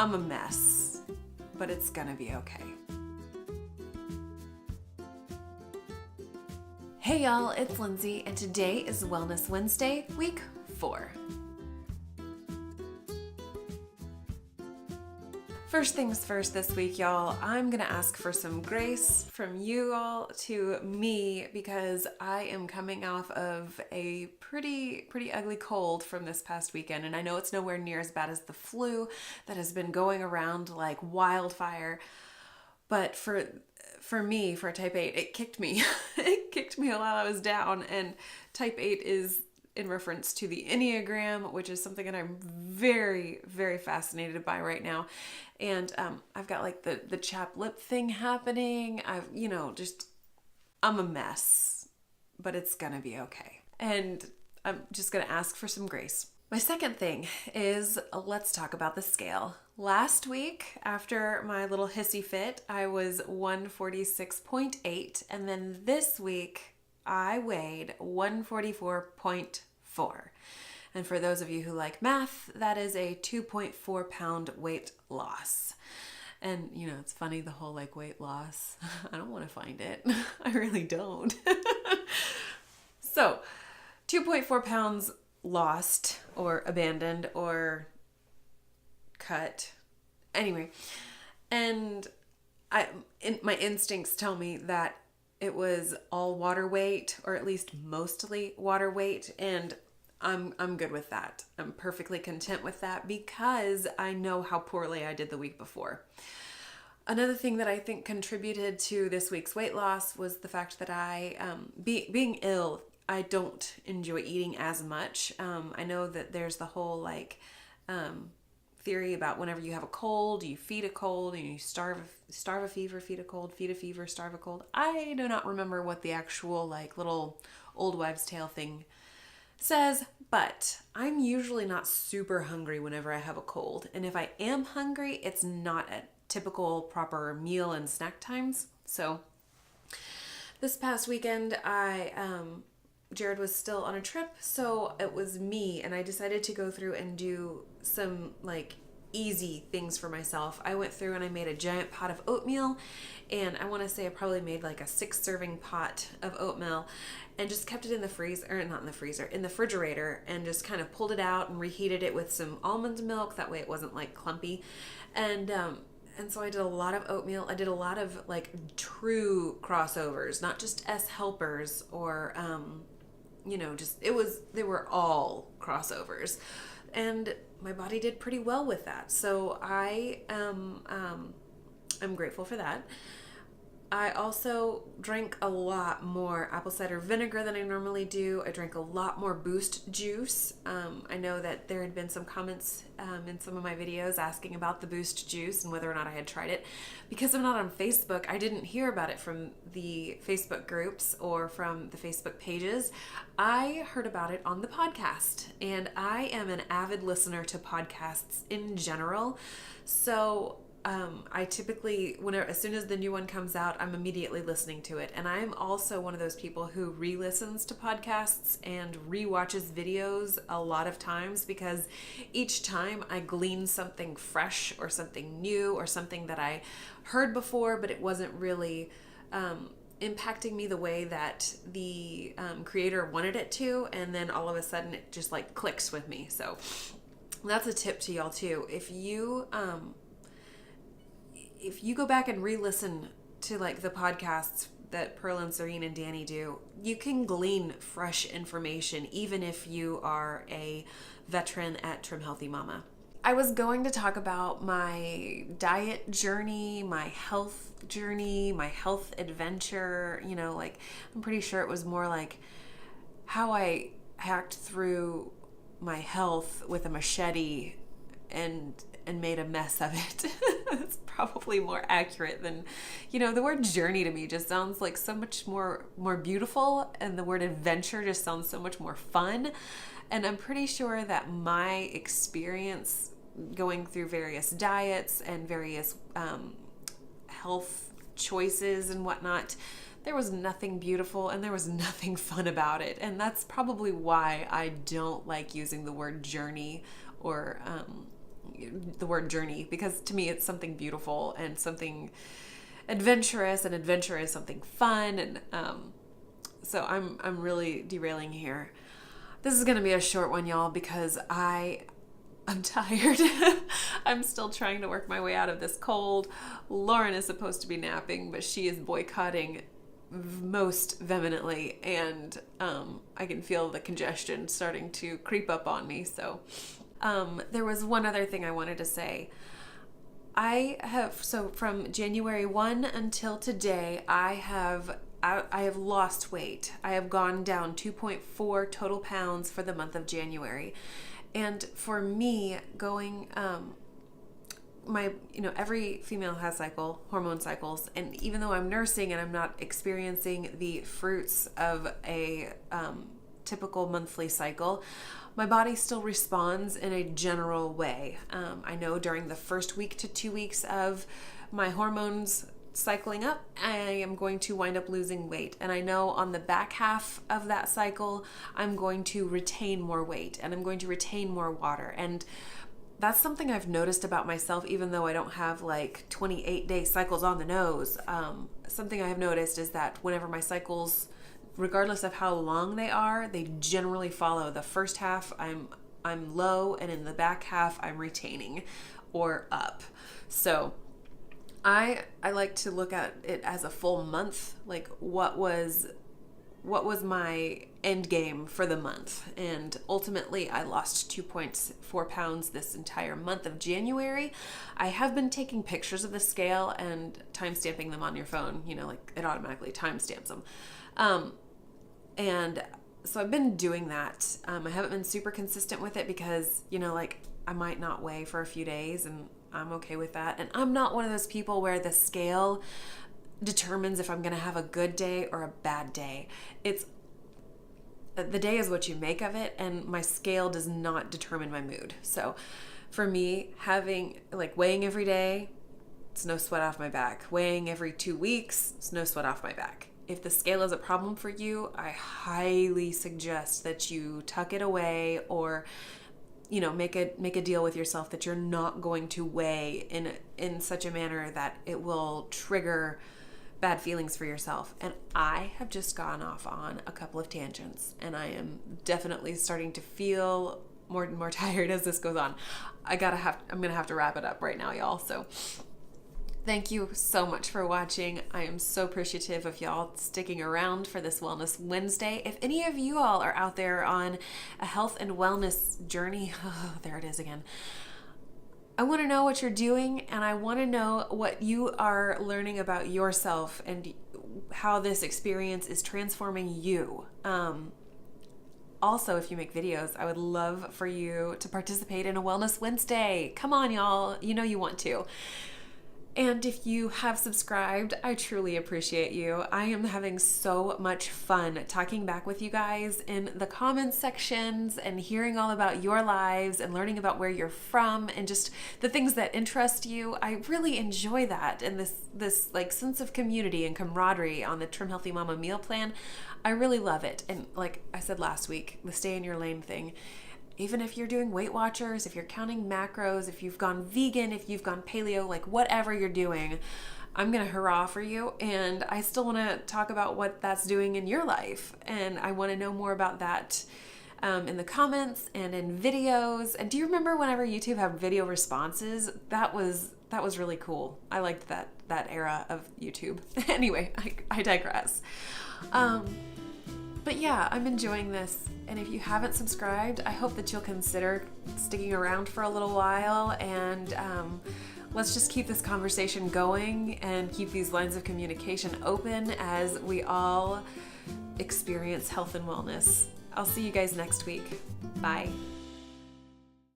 I'm a mess, but it's gonna be okay. Hey y'all, it's Lindsey, and today is Wellness Wednesday, week 4. First things first this week, y'all, I'm gonna ask for some grace from you all to me because I am coming off of a pretty ugly cold from this past weekend, and I know it's nowhere near as bad as the flu that has been going around like wildfire, but for me, for type 8, it kicked me. It kicked me while I was down, and type 8 is in reference to the Enneagram, which is something that I'm very fascinated by right now. And I've got like the chapped lip thing happening. I'm a mess, but it's gonna be okay. And I'm just gonna ask for some grace. My second thing is, let's talk about the scale. Last week, after my little hissy fit, I was 146.8, and then this week, I weighed 144.4. And for those of you who like math, that is a 2.4 pound weight loss. And it's funny, the whole like weight loss. I don't want to find it. I really don't. So 2.4 pounds lost or abandoned or cut. Anyway, and my instincts tell me that it was all water weight, or at least mostly water weight, and I'm good with that. I'm perfectly content with that because I know how poorly I did the week before. Another thing that I think contributed to this week's weight loss was the fact that being ill, I don't enjoy eating as much. I know that there's the whole theory about whenever you have a cold, you feed a cold, and you starve a fever, feed a cold, feed a fever, starve a cold. I do not remember what the actual little old wives' tale thing says, but I'm usually not super hungry whenever I have a cold. And if I am hungry, it's not at typical proper meal and snack times. So this past weekend, Jared was still on a trip, so it was me, and I decided to go through and do some easy things for myself. I went through and I made a giant pot of oatmeal, and I want to say I probably made a 6-serving pot of oatmeal and just kept it in the freezer, or not in the freezer, in the refrigerator, and just kind of pulled it out and reheated it with some almond milk. That way it wasn't clumpy. And so I did a lot of oatmeal. I did a lot of true crossovers, not just S helpers or they were all crossovers, and my body did pretty well with that. So I'm grateful for that. I also drank a lot more apple cider vinegar than I normally do. I drank a lot more Boost juice. I know that there had been some comments in some of my videos asking about the Boost juice and whether or not I had tried it. Because I'm not on Facebook, I didn't hear about it from the Facebook groups or from the Facebook pages. I heard about it on the podcast, and I am an avid listener to podcasts in general. So I typically, as soon as the new one comes out, I'm immediately listening to it. And I'm also one of those people who re-listens to podcasts and re-watches videos a lot of times, because each time I glean something fresh or something new or something that I heard before, but it wasn't really impacting me the way that the creator wanted it to. And then all of a sudden it just clicks with me. So that's a tip to y'all too. If you go back and re-listen to the podcasts that Pearl and Serene and Danny do, you can glean fresh information even if you are a veteran at Trim Healthy Mama. I was going to talk about my diet journey, my health journey, my health adventure. I'm pretty sure it was more how I hacked through my health with a machete and made a mess of it. It's probably more accurate than, the word journey to me just sounds so much more beautiful, and the word adventure just sounds so much more fun. And I'm pretty sure that my experience going through various diets and various health choices and whatnot, there was nothing beautiful and there was nothing fun about it. And that's probably why I don't like using the word journey or the word journey, because to me it's something beautiful and something adventurous, and adventure is something fun. And so I'm really derailing here. This is going to be a short one, y'all, because I'm tired. I'm still trying to work my way out of this cold. Lauren is supposed to be napping, but she is boycotting most vehemently, and I can feel the congestion starting to creep up on me. So there was one other thing I wanted to say. So from January 1 until today, I have lost weight. I have gone down 2.4 total pounds for the month of January. And for me, going, every female has hormone cycles. And even though I'm nursing and I'm not experiencing the fruits of a typical monthly cycle, my body still responds in a general way. I know during the first week to 2 weeks of my hormones cycling up, I am going to wind up losing weight. And I know on the back half of that cycle, I'm going to retain more weight and I'm going to retain more water. And that's something I've noticed about myself, even though I don't have like 28-day cycles on the nose. Something I have noticed is that whenever my cycles, regardless of how long they are, they generally follow. The first half I'm low, and in the back half I'm retaining or up. So I like to look at it as a full month, like what was my end game for the month. And ultimately I lost 2.4 pounds this entire month of January. I have been taking pictures of the scale and time-stamping them on your phone, like it automatically time-stamps them. And so I've been doing that. I haven't been super consistent with it because, I might not weigh for a few days, and I'm okay with that. And I'm not one of those people where the scale determines if I'm going to have a good day or a bad day. The day is what you make of it, and my scale does not determine my mood. So for me, weighing every day, it's no sweat off my back. Weighing every 2 weeks, it's no sweat off my back. If the scale is a problem for you, I highly suggest that you tuck it away, or make a deal with yourself that you're not going to weigh in such a manner that it will trigger bad feelings for yourself. And I have just gone off on a couple of tangents, and I am definitely starting to feel more and more tired as this goes on. I'm gonna have to wrap it up right now, y'all. So thank you so much for watching. I am so appreciative of y'all sticking around for this Wellness Wednesday. If any of you all are out there on a health and wellness journey, there it is again. I want to know what you're doing, and I want to know what you are learning about yourself and how this experience is transforming you. Also, if you make videos, I would love for you to participate in a Wellness Wednesday. Come on, y'all. You want to. And if you have subscribed, I truly appreciate you. I am having so much fun talking back with you guys in the comments sections and hearing all about your lives and learning about where you're from and just the things that interest you. I really enjoy that, and this like sense of community and camaraderie on the Trim Healthy Mama meal plan. I really love it. And like I said last week, the stay in your lane thing. Even if you're doing Weight Watchers, if you're counting macros, if you've gone vegan, if you've gone paleo, like whatever you're doing, I'm going to hurrah for you. And I still want to talk about what that's doing in your life. And I want to know more about that in the comments and in videos. And do you remember whenever YouTube had video responses? That was really cool. I liked that era of YouTube. Anyway, I digress. But yeah, I'm enjoying this. And if you haven't subscribed, I hope that you'll consider sticking around for a little while, and let's just keep this conversation going and keep these lines of communication open as we all experience health and wellness. I'll see you guys next week. Bye.